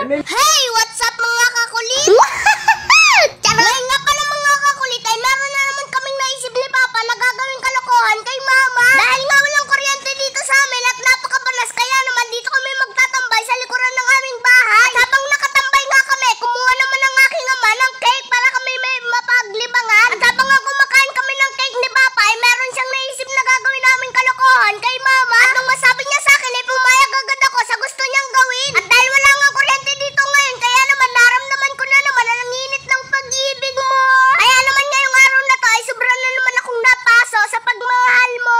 Hey! What's up mga kakulit? Ngayon nga pala mga kakulit ay meron na naman kaming naisip ni Papa na gagawing kalokohan kay Mama. Dahil nga walang kuryente dito sa amin at napakabanas kaya naman dito kami magtatambay sa likuran ng aming bahay. At habang nakatambay nga kami, kumuha naman ng aking ama ng cake para kami may mapaglibangan. At habang nga kumakain kami ng cake ni Papa ay meron siyang naisip na gagawin naming kalokohan kay Mama. At nung masabi niya sa akin ay pumayag agad ako sa gusto niyang gawin. At dahil wala nga kuryente dito ngayon kaya naman naramdaman ko na naman ang init ng pag-ibig mo. Kaya naman ngayong araw na to ay sobra na naman akong napaso sa pagmahal mo.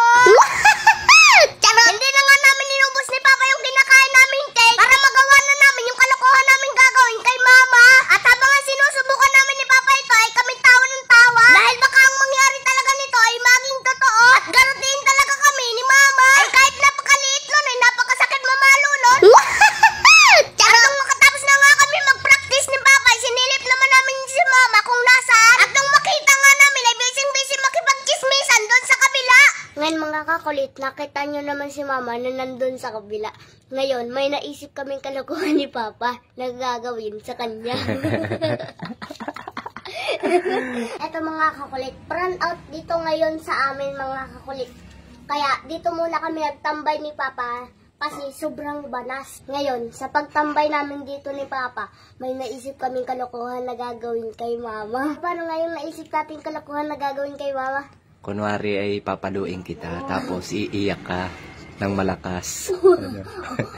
Hindi na nga namin inubos ni Papa yung kinakain namin cake para magawa na namin yung kalokohan namin gagawin kay Mama. At habang nga sinusubukan namin ni Papa ito ay kami tawa ng tawa. Dahil baka ang mangyari talaga nito ay maging totoo. At garutin talaga kami ni Mama. Ay kahit napakaliit nun ay napakasakit mamalo nun. At nung makatapos na nga kami mag-practice ni Papa ay sinilip naman namin si Mama kung nasaan. At nung makita nga namin ay busy makipag-chismisan doon sa kabila. Ngayon mga kakulit, nakita nyo naman si Mama na nandun sa kabila. Ngayon, may naisip kaming kalokohan ni Papa na gagawin sa kanya. Eto mga kakulit, run out dito ngayon sa amin mga kakulit. Kaya dito muna kami nagtambay ni Papa kasi sobrang banas. Ngayon, sa pagtambay namin dito ni Papa, may naisip kaming kalokohan na gagawin kay Mama. Paano ngayon naisip natin kalokohan na gagawin kay Mama? Kunwari ay papaluin kita, tapos iiyak ka ng malakas.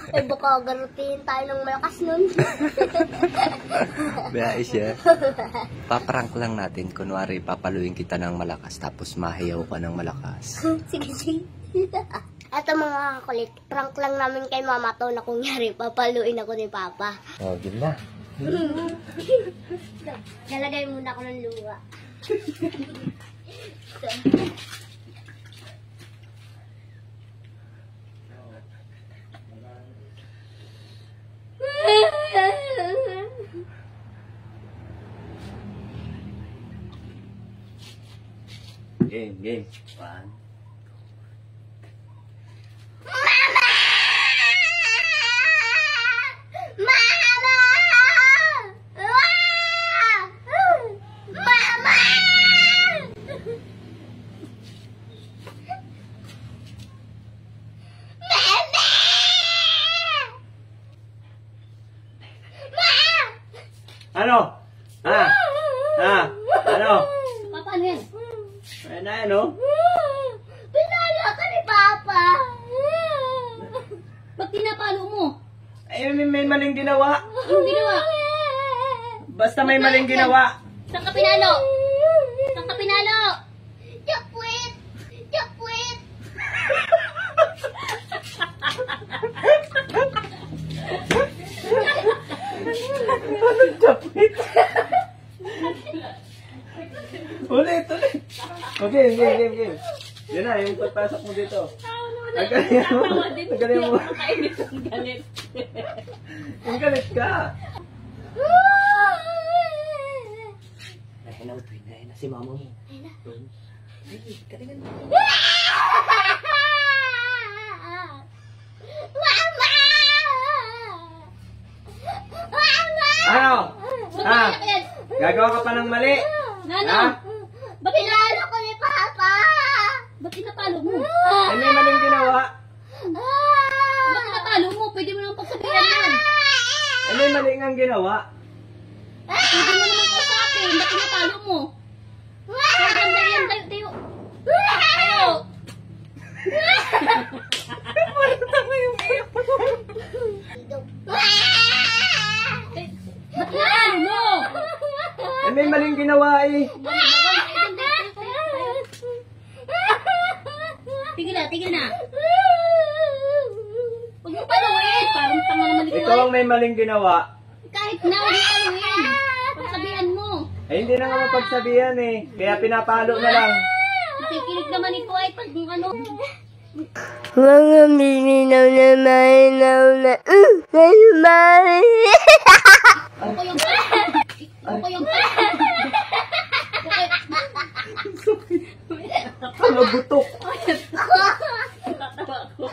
Ay baka garutin tayo ng malakas nun. Biyahe siya. Paprank lang natin, kunwari papaluin kita ng malakas, tapos mahiyaw ka ng malakas. Sige, sige. Eto mga kakulit, prank lang namin kay Mama to na kunyari papaluin ako ni Papa. Oh, yun na. Lalagay muna ako ng luwa. Game. One. Ano? Ano? Papa, ano yan? Ayan na, ano? Pinalo ka ni Papa! Ba't pinapalo mo? Ay, may maling ginawa. Anong ginawa? Basta may maling ginawa. Saan ka pinalo? Saan ka pinalo? Japwit! Japwit! Anong japit? Ulit. Okay, game. Yan na, yung pagpasok mo dito. Tagalihan mo. Galit. Yung galit ka. Nahin na si mama mo. Galingan mo. Ano? Gagawa ka pa ng mali? Nano? Ba't Pinalo ko ni Papa! Ba't pinapalo mo? Ay, may maling ginawa. Ba't pinapalo mo? Pwede mo naman pagsabihan yan. Ay, may mali ngang ginawa. Pwede mo naman pagsabihan. Ba't pinapalo mo? Tayo. Tayo. Ba't pinapalo mo? Ay, may maling ginawa eh. Tigil na. Huwag mo paluin. Parang tama naman ito. Ikaw ang may maling ginawa. Kahit na, huwag mo paluin. Pagsabihan mo. Ay, hindi na nga mapagsabihan eh. Kaya pinapalo na lang. Nakikinig naman ito ay pag ano. Mga mininaw na mahinaw na Ako yung Ano butok? tatawa ko.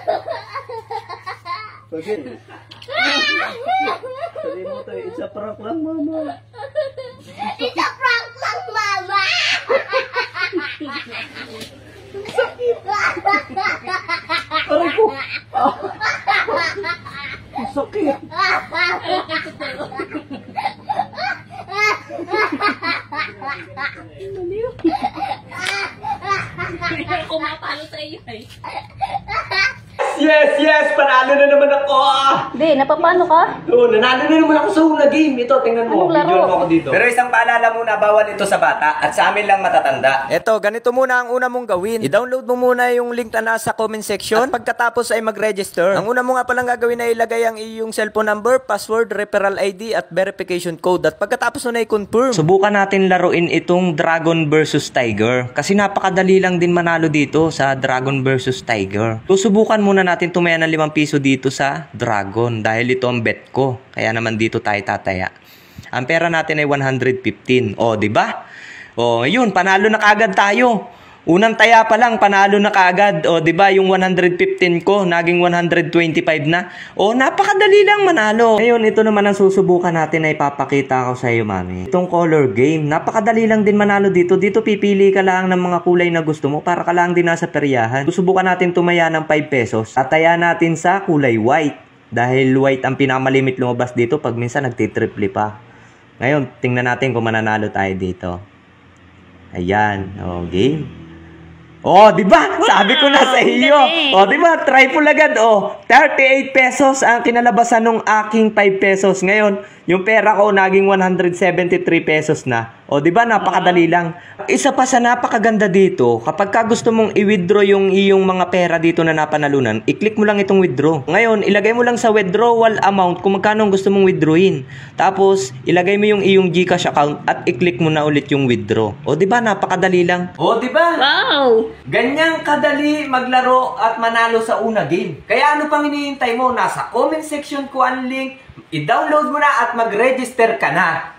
Sige. Sabi mo to, isa prank lang, mama. It's a prank lang, mama! Aray ko. Ang sakit. Ako mapalo sa iyo eh. Yes, yes! Panalo na naman ako! Hindi, napapano ka? Oo, nanalo na naman ako sa una game. Ito, tingnan mo. Anong laro? Videoan mo ako dito. Pero isang paalala muna, bawal ito sa bata at sa amin lang matatanda. Ito, ganito muna ang una mong gawin. I-download mo muna yung link na nasa comment section. At pagkatapos ay mag-register. Ang una mo nga palang gagawin ay ilagay ang iyong cellphone number, password, referral ID at verification code. At pagkatapos mo na i-confirm. Subukan natin laruin itong Dragon versus Tiger. Kasi napakadali lang din manalo dito sa Dragon versus Tiger. Susubukan muna natin tumaya ng 5 piso dito sa Dragon dahil ito ang bet ko. Kaya naman dito tayo tataya. Ang pera natin ay 115. O, di ba? O, yun, panalo na kaagad tayo. Unang taya pa lang, panalo na kaagad. O, di ba, yung 115 ko, naging 125 na. O, napakadali lang manalo. Ngayon, ito naman ang susubukan natin na ipapakita ko sa iyo, mami. Itong color game, napakadali lang din manalo dito. Dito, pipili ka lang ng mga kulay na gusto mo para ka lang din nasa peryahan. Susubukan natin tumaya ng 5 pesos. Tataya natin sa kulay white. Dahil white ang pinakamalimit lumabas dito pag minsan nagtitriple pa. Ngayon, tingnan natin kung mananalo tayo dito. Ayan, o, game. Oh, di ba? Sabi ko na sa iyo. Oh, di ba? Triple agad. Oh, 38 pesos ang kinalabasan ng aking 5 pesos. Ngayon, yung pera ko naging 173 pesos na. Oh, di ba? Napakadali lang. Isa pa sa napakaganda dito, kapag ka gusto mong i-withdraw yung iyong mga pera dito na napanalunan, i-click mo lang itong withdraw. Ngayon, ilagay mo lang sa withdrawal amount kung magkano ang gusto mong withdrawin. Tapos, ilagay mo yung iyong GCash account at i-click mo na ulit yung withdraw. Oh, di ba? Napakadali lang. Oh, di ba? Wow! Ganyang kadali maglaro at manalo sa una game. Kaya ano pang hinihintay mo? Nasa comment section ko ang link. I-download mo na at mag-register ka na.